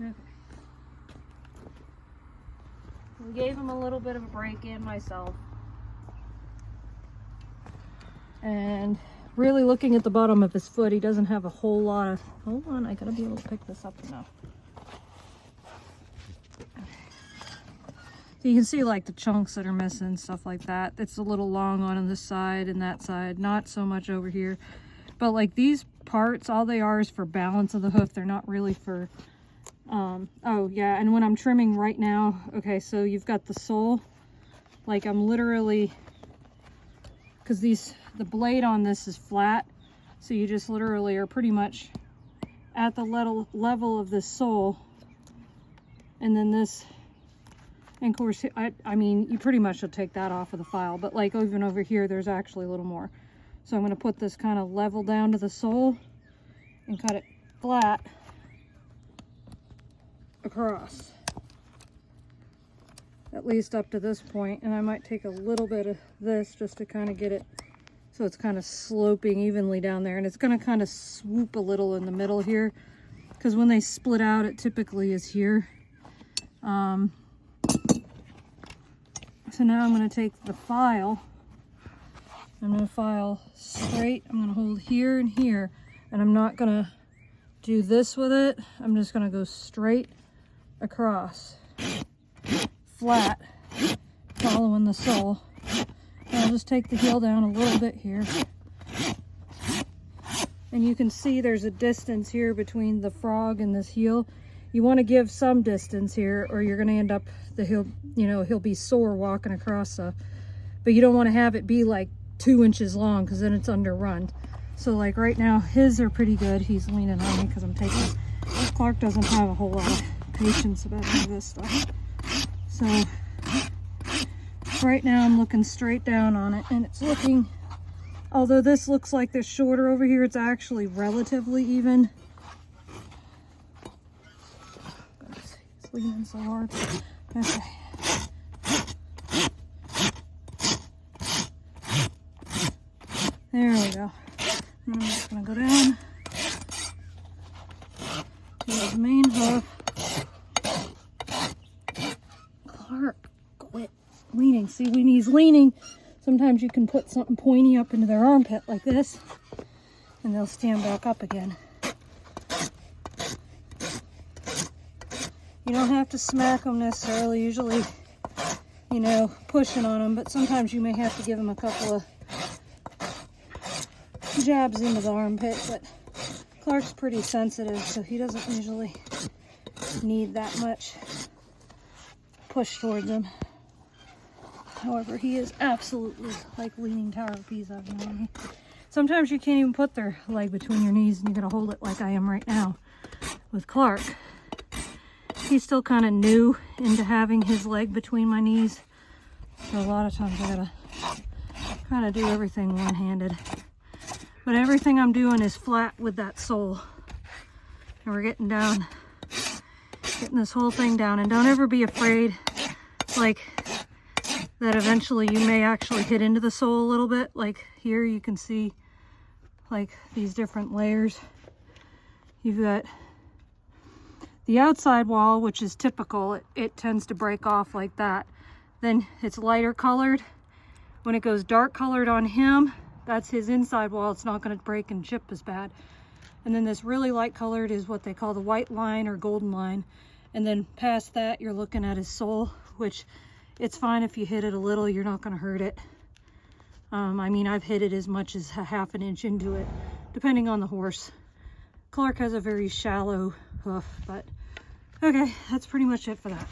Okay. We gave him a little bit of a break, and myself. And really looking at the bottom of his foot, he doesn't have a whole lot of, hold on, I gotta be able to pick this up now. So you can see like the chunks that are missing, stuff like that. It's a little long on this side and that side, not so much over here. But like these parts, all they are is for balance of the hoof. They're not really for, oh yeah, and when I'm trimming right now, okay, so you've got the sole, like I'm literally, because the blade on this is flat, so you just literally are pretty much at the level of this sole, and then this, and of course, I mean, you pretty much will take that off of the file, but like even over here, there's actually a little more. So I'm going to put this kind of level down to the sole and cut it flat across, at least up to this point. And I might take a little bit of this just to kind of get it so it's kind of sloping evenly down there, and it's going to kind of swoop a little in the middle here, because when they split out, it typically is here. So now I'm going to take the file, I'm going to file straight, I'm going to hold here and here, and I'm not going to do this with it. I'm just going to go straight across, flat, following the sole. And I'll just take the heel down a little bit here. And you can see there's a distance here between the frog and this heel. You want to give some distance here, or you're going to end up, he'll be sore walking across stuff. But you don't want to have it be like 2 inches long, because then it's underrun. So like right now, his are pretty good. He's leaning on me because I'm taking, Clark doesn't have a whole lot of patience about any of this stuff. So right now I'm looking straight down on it, and it's looking, although this looks like they're shorter over here, it's actually relatively even. It's leaning so hard. Okay. There we go. And I'm just going to go down to the main hoof. Clark, quit leaning. See, when he's leaning, sometimes you can put something pointy up into their armpit like this, and they'll stand back up again. You don't have to smack them necessarily, usually, pushing on them, but sometimes you may have to give them a couple of jabs into the armpit. But Clark's pretty sensitive, so he doesn't usually need that much push towards him. However, he is absolutely like leaning Tower of Pisa. Sometimes you can't even put their leg between your knees, and you gotta hold it like I am right now with Clark. He's still kind of new into having his leg between my knees, so a lot of times I gotta kind of do everything one-handed. But everything I'm doing is flat with that sole. And we're getting this whole thing down. And don't ever be afraid, like, that eventually you may actually hit into the sole a little bit. Like here you can see, like, these different layers. You've got the outside wall, which is typical. It tends to break off like that. Then it's lighter colored. When it goes dark colored on him, that's his inside wall. It's not going to break and chip as bad. And then this really light colored is what they call the white line or golden line. And then past that, you're looking at his sole, which it's fine if you hit it a little. You're not going to hurt it. I mean, I've hit it as much as a ½ inch into it, depending on the horse. Clark has a very shallow hoof, but okay, that's pretty much it for that.